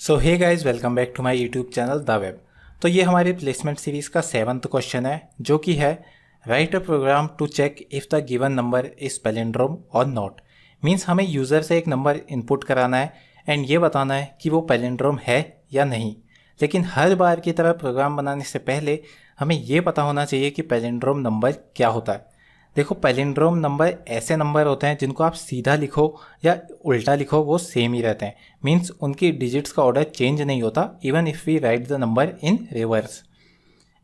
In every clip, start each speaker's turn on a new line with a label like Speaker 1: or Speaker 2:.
Speaker 1: So hey guys, welcome back to my YouTube channel the web. तो ये हमारी placement series का 7th question है, जो कि है write a program to check if the given number is palindrome और नॉट। मीन्स हमें यूज़र से एक नंबर इनपुट कराना है एंड ये बताना है कि वो पैलिंड्रोम है या नहीं। लेकिन हर बार की तरह प्रोग्राम बनाने से पहले हमें ये पता होना चाहिए कि पैलिंड्रोम नंबर क्या होता है। देखो, पैलिंड्रोम नंबर ऐसे नंबर होते हैं जिनको आप सीधा लिखो या उल्टा लिखो वो सेम ही रहते हैं। मीन्स उनकी डिजिट्स का ऑर्डर चेंज नहीं होता even if we write the number in reverse.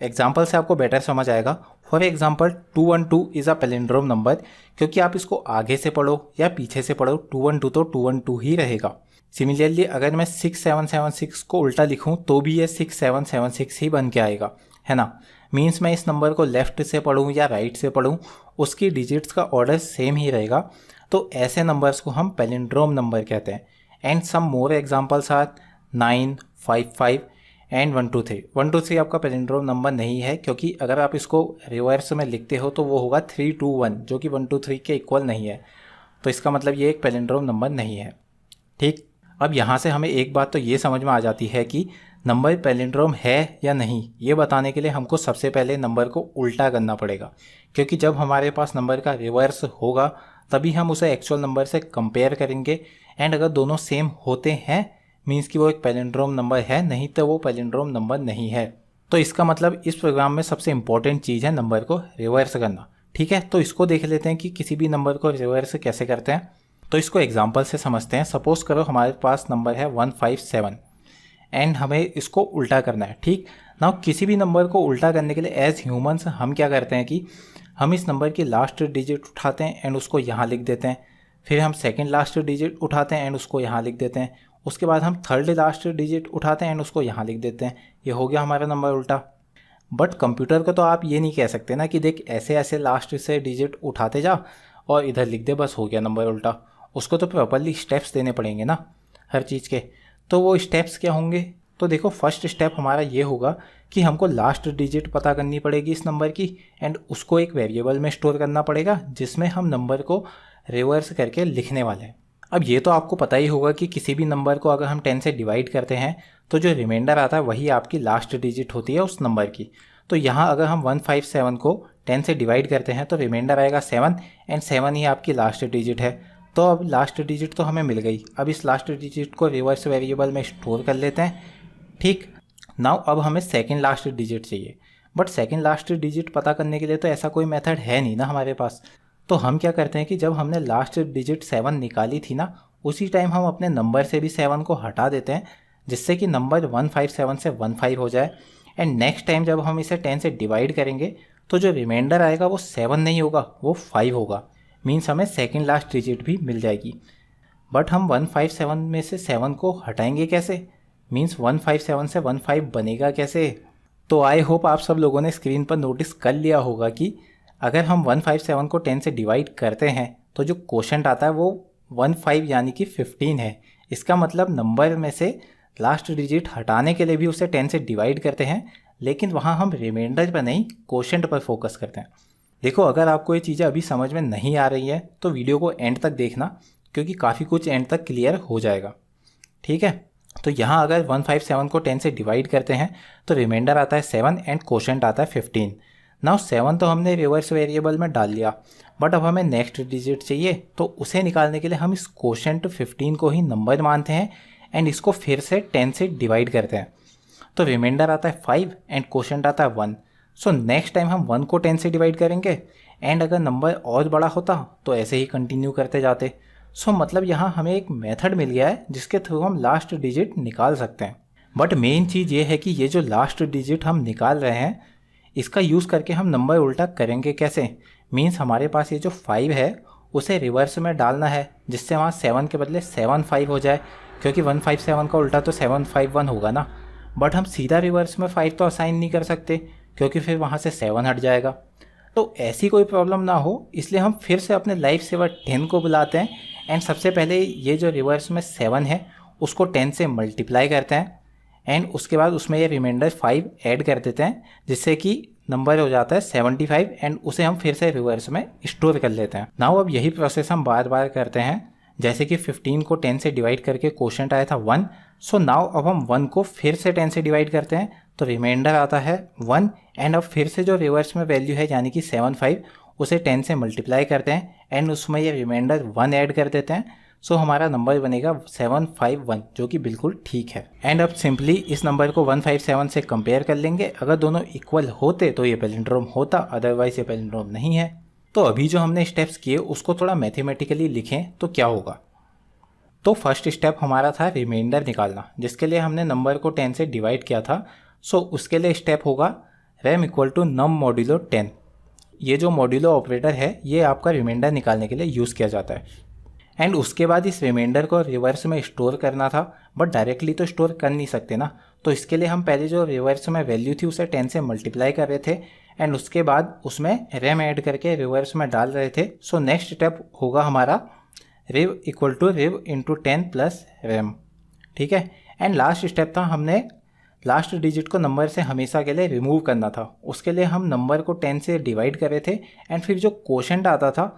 Speaker 1: Example से आपको बेटर समझ आएगा। For example 212 is a palindrome number, क्योंकि आप इसको आगे से पढ़ो या पीछे से पढ़ो 212 तो 212 ही रहेगा। सिमिलरली अगर मैं 6776 को उल्टा लिखूं तो भी ये 6776 ही बन के आएगा, है ना। मीन्स मैं इस नंबर को लेफ़्ट से पढ़ूं या राइट से पढ़ूं, उसकी डिजिट्स का ऑर्डर सेम ही रहेगा। तो ऐसे नंबर्स को हम पैलिंड्रोम नंबर कहते हैं। And some more examples are 9, 55 and 123। 123 आपका पैलिंड्रोम नंबर नहीं है, क्योंकि अगर आप इसको रिवर्स में लिखते हो तो वो होगा 321, जो कि 123 के इक्वल नहीं है। तो इसका मतलब ये एक पैलिंड्रोम नंबर नहीं है। ठीक, अब यहाँ से हमें एक बात तो ये समझ में आ जाती है कि नंबर पैलिंड्रोम है या नहीं। ये बताने के लिए हमको सबसे पहले नंबर को उल्टा करना पड़ेगा, क्योंकि जब हमारे पास नंबर का रिवर्स होगा तभी हम उसे एक्चुअल नंबर से कंपेयर करेंगे। एंड अगर दोनों सेम होते हैं मीन्स कि वो एक पैलिंड्रोम नंबर है, नहीं तो वो पैलिंड्रोम नंबर नहीं है। तो इसका मतलब इस प्रोग्राम में सबसे इंपॉर्टेंट चीज़ है नंबर को रिवर्स करना। ठीक है, तो इसको देख लेते हैं कि किसी भी नंबर को रिवर्स कैसे करते हैं। तो इसको एग्जाम्पल से समझते हैं। सपोज करो हमारे पास नंबर है 157 एंड हमें इसको उल्टा करना है। ठीक ना, किसी भी नंबर को उल्टा करने के लिए एज ह्यूमंस हम क्या करते हैं कि हम इस नंबर की लास्ट डिजिट उठाते हैं एंड उसको यहाँ लिख देते हैं। फिर हम सेकंड लास्ट डिजिट उठाते हैं एंड उसको यहाँ लिख देते हैं। उसके बाद हम थर्ड लास्ट डिजिट उठाते हैं एंड उसको यहाँ लिख देते हैं। ये हो गया हमारा नंबर उल्टा। बट कंप्यूटर को तो आप ये नहीं कह सकते ना कि देख ऐसे ऐसे लास्ट से डिजिट उठाते जा और इधर लिख दे, बस हो गया नंबर उल्टा। उसको तो प्रॉपरली स्टेप्स देने पड़ेंगे ना हर चीज़ के। तो वो स्टेप्स क्या होंगे? तो देखो, फर्स्ट स्टेप हमारा ये होगा कि हमको लास्ट डिजिट पता करनी पड़ेगी इस नंबर की एंड उसको एक वेरिएबल में स्टोर करना पड़ेगा जिसमें हम नंबर को रिवर्स करके लिखने वाले हैं। अब ये तो आपको पता ही होगा कि किसी भी नंबर को अगर हम 10 से डिवाइड करते हैं तो जो रिमाइंडर आता है वही आपकी लास्ट डिजिट होती है उस नंबर की। तो यहाँ अगर हम 157 को 10 से डिवाइड करते हैं तो रिमाइंडर आएगा 7 एंड 7 ही आपकी लास्ट डिजिट है। तो अब लास्ट डिजिट तो हमें मिल गई। अब इस लास्ट डिजिट को रिवर्स वेरिएबल में स्टोर कर लेते हैं। ठीक, नाउ अब हमें सेकंड लास्ट डिजिट चाहिए। बट सेकंड लास्ट डिजिट पता करने के लिए तो ऐसा कोई मेथड है नहीं ना हमारे पास। तो हम क्या करते हैं कि जब हमने लास्ट डिजिट 7 निकाली थी ना, उसी टाइम हम अपने नंबर से भी 7 को हटा देते हैं, जिससे कि नंबर 157 से 15 हो जाए। एंड नेक्स्ट टाइम जब हम इसे 10 से डिवाइड करेंगे तो जो रिमाइंडर आएगा वो 7 नहीं होगा, वो 5 होगा। मीन्स हमें सेकंड लास्ट डिजिट भी मिल जाएगी। बट हम 157 में से 7 को हटाएंगे कैसे? मीन्स 157 से 15 बनेगा कैसे? तो आई होप आप सब लोगों ने स्क्रीन पर नोटिस कर लिया होगा कि अगर हम 157 को 10 से डिवाइड करते हैं तो जो क्वोशंट आता है वो 15 यानी कि 15 है। इसका मतलब नंबर में से लास्ट डिजिट हटाने के लिए भी उसे 10 से डिवाइड करते हैं, लेकिन वहाँ हम रिमाइंडर पर नहीं क्वोशंट पर फोकस करते हैं। देखो, अगर आपको ये चीज़ें अभी समझ में नहीं आ रही है तो वीडियो को एंड तक देखना, क्योंकि काफ़ी कुछ एंड तक क्लियर हो जाएगा। ठीक है, तो यहाँ अगर 157 को 10 से डिवाइड करते हैं तो रिमाइंडर आता है 7 एंड क्वोशंट आता है 15। नाउ 7 तो हमने रिवर्स वेरिएबल में डाल लिया, बट अब हमें नेक्स्ट डिजिट चाहिए। तो उसे निकालने के लिए हम इस क्वोशंट 15 को ही नंबर मानते हैं एंड इसको फिर से 10 से डिवाइड करते हैं। तो रिमाइंडर आता है 5 एंड क्वोशंट आता है 1। सो नेक्स्ट टाइम हम 1 को 10 से डिवाइड करेंगे एंड अगर नंबर और बड़ा होता तो ऐसे ही कंटिन्यू करते जाते। सो मतलब यहाँ हमें एक मेथड मिल गया है जिसके थ्रू हम लास्ट डिजिट निकाल सकते हैं। बट मेन चीज़ ये है कि ये जो लास्ट डिजिट हम निकाल रहे हैं इसका यूज़ करके हम नंबर उल्टा करेंगे कैसे? मीन्स हमारे पास ये जो 5 है उसे रिवर्स में डालना है, जिससे वहाँ 7 के बदले 75 हो जाए, क्योंकि 157 का उल्टा तो 751 होगा ना। बट हम सीधा रिवर्स में 5 तो असाइन नहीं कर सकते, क्योंकि फिर वहाँ से 7 हट जाएगा। तो ऐसी कोई प्रॉब्लम ना हो इसलिए हम फिर से अपने लाइफ सेवर 10 को बुलाते हैं एंड सबसे पहले ये जो रिवर्स में 7 है उसको 10 से मल्टीप्लाई करते हैं एंड उसके बाद उसमें ये रिमाइंडर 5 ऐड कर देते हैं, जिससे कि नंबर हो जाता है 75 एंड उसे हम फिर से रिवर्स में स्टोर कर लेते हैं। नाउ अब यही प्रोसेस हम बार बार करते हैं जैसे कि 15 को 10 से डिवाइड करके क्वोशंट आया था 1, सो नाउ अब हम 1 को फिर से 10 से डिवाइड करते हैं तो रिमाइंडर आता है 1, एंड अब फिर से जो रिवर्स में वैल्यू है यानी कि 75 उसे 10 से मल्टीप्लाई करते हैं एंड उसमें ये रिमाइंडर 1 ऐड कर देते हैं। सो हमारा नंबर बनेगा 751 जो कि बिल्कुल ठीक है। एंड अब सिंपली इस नंबर को 157 से कंपेयर कर लेंगे, अगर दोनों इक्वल होते तो ये पैलिंड्रोम होता, अदरवाइज ये पैलिंड्रोम नहीं है। तो अभी जो हमने स्टेप्स किए उसको थोड़ा मैथमेटिकली लिखें तो क्या होगा। तो फर्स्ट स्टेप हमारा था रिमाइंडर निकालना, जिसके लिए हमने नंबर को 10 से डिवाइड किया था। सो उसके लिए स्टेप होगा rem equal to num modulo 10। ये जो मॉड्यूलो ऑपरेटर है ये आपका रिमाइंडर निकालने के लिए यूज़ किया जाता है। एंड उसके बाद इस रिमाइंडर को रिवर्स में स्टोर करना था, बट डायरेक्टली तो स्टोर कर नहीं सकते ना, तो इसके लिए हम पहले जो रिवर्स में वैल्यू थी उसे 10 से मल्टीप्लाई कर रहे थे एंड उसके बाद उसमें रैम ऐड करके रिवर्स में डाल रहे थे। सो नेक्स्ट स्टेप होगा हमारा rev equal to rev into 10 plus ram, ठीक है। एंड लास्ट स्टेप था हमने लास्ट डिजिट को नंबर से हमेशा के लिए रिमूव करना था, उसके लिए हम नंबर को 10 से डिवाइड कर रहे थे एंड फिर जो क्वोशंट आता था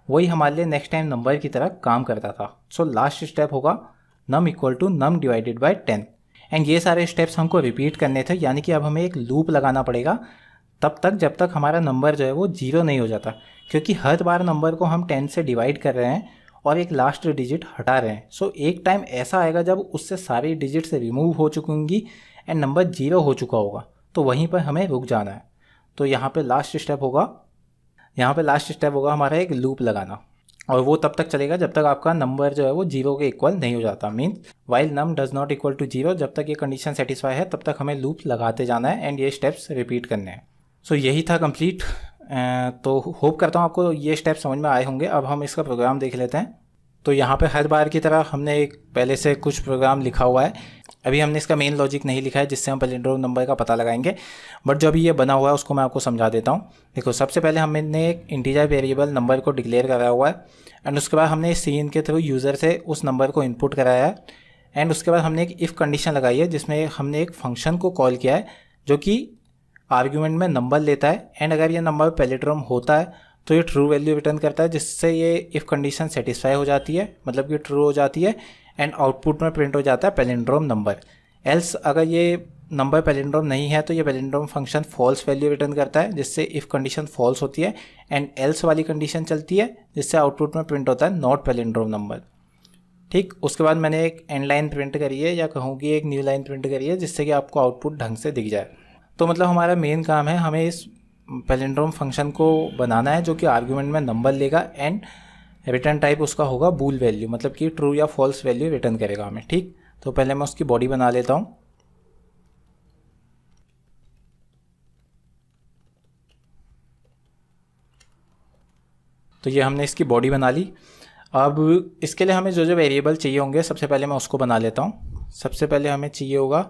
Speaker 1: वही हमारे लिए नेक्स्ट टाइम नंबर की तरह काम करता था। सो लास्ट स्टेप होगा num equal to num divided by 10। And ये सारे स्टेप्स हमको रिपीट करने थे, यानी कि अब हमें एक लूप लगाना पड़ेगा तब तक जब तक हमारा नंबर जो है वो 0 नहीं हो जाता, क्योंकि हर बार नंबर को हम 10 से डिवाइड कर रहे हैं और एक लास्ट डिजिट हटा रहे हैं। सो एक टाइम ऐसा आएगा जब उससे सारी डिजिट से रिमूव हो चुकेंगी एंड नंबर 0 हो चुका होगा, तो वहीं पर हमें रुक जाना है। तो यहाँ पे लास्ट स्टेप होगा हमारा एक लूप लगाना, और वो तब तक चलेगा जब तक आपका नंबर जो है वो 0 के इक्वल नहीं हो जाता। Means while num does not equal to 0, जब तक ये कंडीशन सेटिस्फाई है तब तक हमें लूप लगाते जाना है एंड ये स्टेप्स रिपीट करने हैं। सो यही था कंप्लीट। तो होप करता हूँ आपको ये स्टेप समझ में आए होंगे। अब हम इसका प्रोग्राम देख लेते हैं। तो यहाँ पे हर बार की तरह हमने एक पहले से कुछ प्रोग्राम लिखा हुआ है। अभी हमने इसका मेन लॉजिक नहीं लिखा है जिससे हम पैलिंड्रोम नंबर का पता लगाएंगे, बट जो अभी ये बना हुआ है उसको मैं आपको समझा देता हूँ। देखो, सबसे पहले हमने एक इंटीजर वेरिएबल नंबर को डिक्लेयर करा हुआ है एंड उसके बाद हमने सीन के थ्रू यूज़र से उस नंबर को इनपुट कराया है एंड उसके बाद हमने एक इफ़ कंडीशन लगाई है जिसमें हमने एक फंक्शन को कॉल किया है जो कि आर्ग्यूमेंट में नंबर लेता है एंड अगर ये नंबर पैलिंड्रोम होता है तो ये ट्रू वैल्यू रिटर्न करता है, जिससे ये इफ़ कंडीशन सेटिस्फाई हो जाती है, मतलब कि ट्रू हो जाती है एंड आउटपुट में प्रिंट हो जाता है पैलिंड्रोम नंबर। एल्स अगर ये नंबर पैलिंड्रोम नहीं है तो ये palindrome function false value return करता है, जिससे इफ़ कंडीशन फॉल्स होती है एंड एल्स वाली कंडीशन चलती है जिससे आउटपुट में प्रिंट होता है नॉट पैलिंड्रोम नंबर। ठीक, उसके बाद मैंने एक एंड लाइन प्रिंट करी है, या कहूँ कि एक न्यू लाइन प्रिंट करी है, जिससे कि आपको आउटपुट ढंग से दिख जाए। तो मतलब हमारा मेन काम है, हमें इस पैलिंड्रोम फंक्शन को बनाना है जो कि आर्ग्यूमेंट में नंबर लेगा एंड रिटर्न टाइप उसका होगा बूल वैल्यू, मतलब कि ट्रू या फॉल्स वैल्यू रिटर्न करेगा हमें। ठीक, तो पहले मैं उसकी बॉडी बना लेता हूँ। तो ये हमने इसकी बॉडी बना ली। अब इसके लिए हमें जो जो वेरिएबल चाहिए होंगे सबसे पहले मैं उसको बना लेता हूँ। सबसे पहले हमें चाहिए होगा,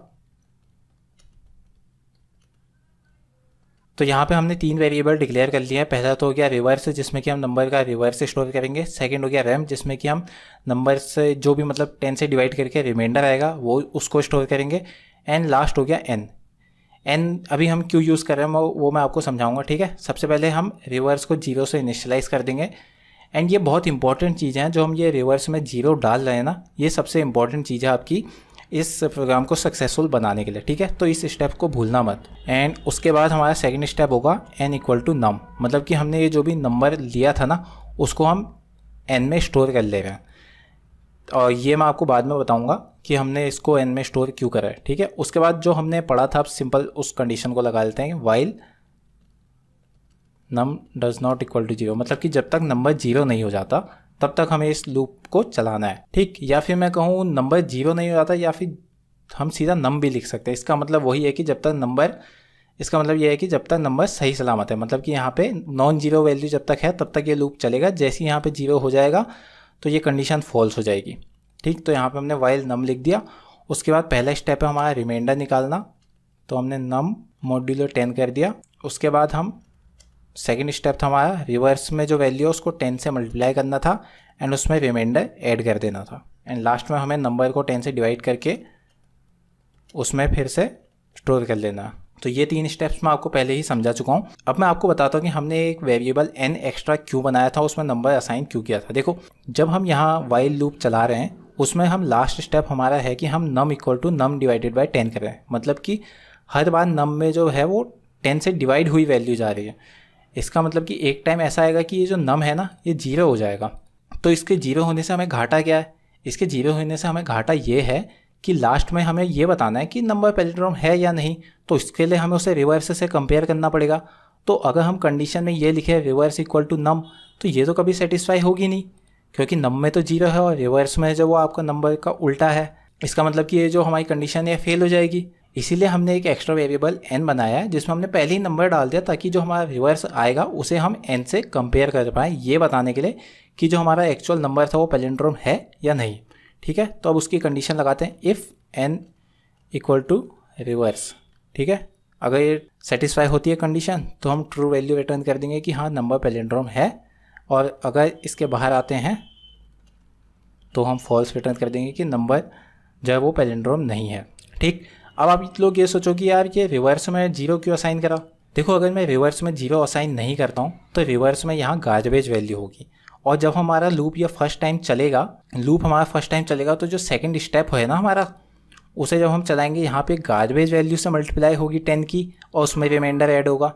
Speaker 1: तो यहाँ पे हमने 3 वेरिएबल डिक्लेयर कर लिए हैं। पहला तो हो गया रिवर्स, जिसमें कि हम नंबर का रिवर्स स्टोर करेंगे। सेकंड हो गया रैम, जिसमें कि हम नंबर से जो भी मतलब 10 से डिवाइड करके रिमाइंडर आएगा वो उसको स्टोर करेंगे। एंड लास्ट हो गया एन अभी हम क्यों यूज़ कर रहे हैं वो मैं आपको समझाऊंगा। ठीक है, सबसे पहले हम रिवर्स को 0 से इनिशियलाइज़ कर देंगे एंड ये बहुत इंपॉर्टेंट चीज़ है, जो हम ये रिवर्स में 0 डाल रहे हैं ना, ये सबसे इंपॉर्टेंट चीज़ है आपकी इस प्रोग्राम को सक्सेसफुल बनाने के लिए। ठीक है, तो इस स्टेप को भूलना मत। एंड उसके बाद हमारा सेकंड स्टेप होगा n इक्वल टू नम, मतलब कि हमने ये जो भी नंबर लिया था ना उसको हम n में स्टोर कर ले रहे हैं, और ये मैं आपको बाद में बताऊंगा कि हमने इसको n में स्टोर क्यों करा है। ठीक है, उसके बाद जो हमने पढ़ा था, अब सिंपल उस कंडीशन को लगा लेते हैं, while num does not equal to 0, मतलब कि जब तक नंबर 0 नहीं हो जाता तब तक हमें इस लूप को चलाना है। ठीक, या फिर मैं कहूँ नंबर 0 नहीं हो जाता, या फिर हम सीधा नम भी लिख सकते हैं। इसका मतलब वही है कि जब तक नंबर, इसका मतलब ये है कि जब तक नंबर सही सलामत है, मतलब कि यहाँ पे नॉन जीरो वैल्यू जब तक है तब तक ये लूप चलेगा। जैसे ही यहाँ पे 0 हो जाएगा तो ये कंडीशन फॉल्स हो जाएगी। ठीक, तो यहाँ पे हमने वाइल नम लिख दिया। उसके बाद पहला स्टेप है हमारा रिमाइंडर निकालना, तो हमने नम मॉड्यूलो 10 कर दिया। उसके बाद हम सेकेंड स्टेप था हमारा रिवर्स में जो वैल्यू है उसको 10 से मल्टीप्लाई करना था एंड उसमें रिमाइंडर ऐड कर देना था। एंड लास्ट में हमें नंबर को 10 से डिवाइड करके उसमें फिर से स्टोर कर लेना। तो ये 3 स्टेप्स मैं आपको पहले ही समझा चुका हूँ। अब मैं आपको बताता हूँ कि हमने एक वेरिएबल n एक्स्ट्रा क्यों बनाया था, उसमें नंबर असाइन क्यों किया था। देखो, जब हम यहाँ वाइल लूप चला रहे हैं उसमें हम लास्ट स्टेप हमारा है कि हम num equal to num divided by 10 कर रहे हैं। मतलब कि हर बार नम में जो है वो 10 से डिवाइड हुई वैल्यू जा रही है। इसका मतलब कि एक टाइम ऐसा आएगा कि ये जो नम है ना ये 0 हो जाएगा। तो इसके 0 होने से हमें घाटा क्या है? इसके 0 होने से हमें घाटा ये है कि लास्ट में हमें ये बताना है कि नंबर पैलिंड्रोम है या नहीं। तो इसके लिए हमें उसे रिवर्स से कंपेयर करना पड़ेगा। तो अगर हम कंडीशन में ये लिखे रिवर्स इक्वल टू नम, तो ये तो कभी सेटिस्फाई होगी नहीं, क्योंकि नम में तो 0 है और रिवर्स में जो वो आपका नंबर का उल्टा है। इसका मतलब कि ये जो हमारी कंडीशन है फेल हो जाएगी। इसीलिए हमने एक एक्स्ट्रा वेरिएबल n बनाया है जिसमें हमने पहले ही नंबर डाल दिया, ताकि जो हमारा रिवर्स आएगा उसे हम n से कंपेयर कर पाएँ, ये बताने के लिए कि जो हमारा एक्चुअल नंबर था वो पैलिंड्रोम है या नहीं। ठीक है, तो अब उसकी कंडीशन लगाते हैं, if n equal to reverse. ठीक है, अगर ये सेटिस्फाई होती है कंडीशन तो हम ट्रू वैल्यू रिटर्न कर देंगे कि हाँ नंबर पैलिंड्रोम है, और अगर इसके बाहर आते हैं तो हम फॉल्स रिटर्न कर देंगे कि नंबर जो है वो पैलिंड्रोम नहीं है। ठीक, अब आप लोग ये सोचो कि यार ये रिवर्स में 0 क्यों असाइन करा। देखो, अगर मैं रिवर्स में 0 असाइन नहीं करता हूँ तो रिवर्स में यहाँ गार्बेज वैल्यू होगी, और जब हमारा लूप ये फर्स्ट टाइम चलेगा तो जो सेकंड स्टेप है ना हमारा, उसे जब हम चलाएंगे यहाँ पे गार्बेज वैल्यू से मल्टीप्लाई होगी 10 की, और उसमें रिमाइंडर ऐड होगा,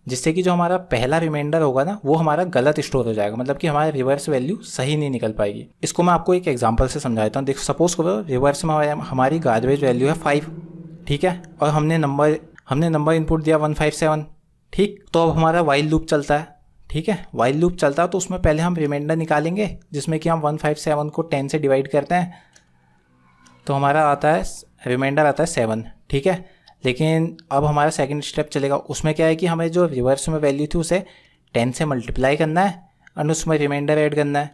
Speaker 1: जिससे कि जो हमारा पहला रिमाइंडर होगा ना वो हमारा गलत स्टोर हो जाएगा। मतलब कि हमारा रिवर्स वैल्यू सही नहीं निकल पाएगी। इसको मैं आपको एक एग्जांपल से समझाता हूँ। देखो, सपोज करो रिवर्स में हमारी गार्बेज वैल्यू है 5, ठीक है, और हमने नंबर इनपुट दिया 157। ठीक, तो अब हमारा वाइल लूप चलता है। ठीक है, वाइल लूप चलता है तो उसमें पहले हम रिमाइंडर निकालेंगे, जिसमें कि हम 157 को 10 से डिवाइड करते हैं, तो हमारा रिमाइंडर आता है 7। ठीक है, लेकिन अब हमारा सेकंड स्टेप चलेगा, उसमें क्या है कि हमें जो रिवर्स में वैल्यू थी उसे 10 से मल्टीप्लाई करना है और उसमें रिमाइंडर ऐड करना है,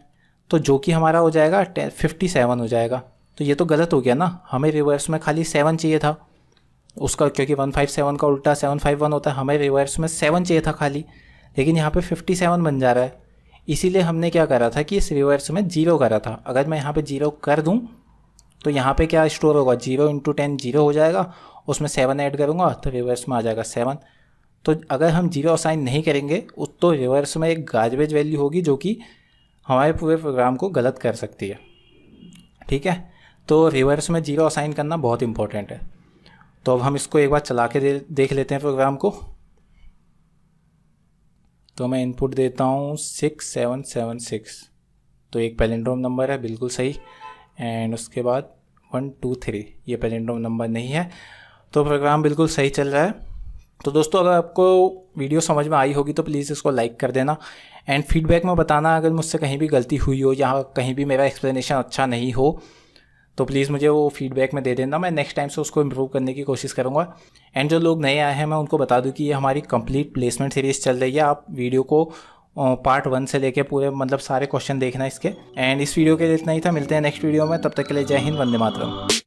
Speaker 1: तो जो कि हमारा हो जाएगा 57 हो जाएगा। तो ये तो गलत हो गया ना, हमें रिवर्स में खाली 7 चाहिए था उसका, क्योंकि 157 का उल्टा 751 होता है, हमें रिवर्स में 7 चाहिए था खाली, लेकिन यहाँ पे 57 बन जा रहा है। इसीलिए हमने क्या करा था कि इस रिवर्स में 0 करा था। अगर मैं यहाँ पे 0 कर दूँ तो यहाँ पे क्या स्टोर होगा, 0 × 10 0 हो जाएगा, उसमें 7 ऐड करूँगा तो रिवर्स में आ जाएगा 7। तो अगर हम 0 असाइन नहीं करेंगे तो रिवर्स में एक गार्बेज वैल्यू होगी जो कि हमारे पूरे प्रोग्राम को गलत कर सकती है। ठीक है, तो रिवर्स में 0 असाइन करना बहुत इंपॉर्टेंट है। तो अब हम इसको एक बार चला के देख लेते हैं प्रोग्राम को। तो मैं इनपुट देता हूँ 6776, तो एक पैलिंड्रोम नंबर है, बिल्कुल सही। एंड उसके बाद 1 2 3, ये पैलिंड्रोम नंबर नहीं है, तो प्रोग्राम बिल्कुल सही चल रहा है। तो दोस्तों, अगर आपको वीडियो समझ में आई होगी तो प्लीज़ इसको लाइक कर देना, एंड फीडबैक में बताना अगर मुझसे कहीं भी गलती हुई हो या कहीं भी मेरा एक्सप्लेनेशन अच्छा नहीं हो तो प्लीज़ मुझे वो फीडबैक में दे देना, मैं नेक्स्ट टाइम से उसको इम्प्रूव करने की कोशिश करूँगा। एंड जो लोग नए आए हैं मैं उनको बता दूँ कि ये हमारी कंप्लीट प्लेसमेंट सीरीज़ चल रही है। आप वीडियो को पार्ट 1 से लेके पूरे मतलब सारे क्वेश्चन देखना इसके। एंड इस वीडियो के लिए इतना ही था, मिलते हैं नेक्स्ट वीडियो में, तब तक के लिए जय हिंद, वंदे मातरम।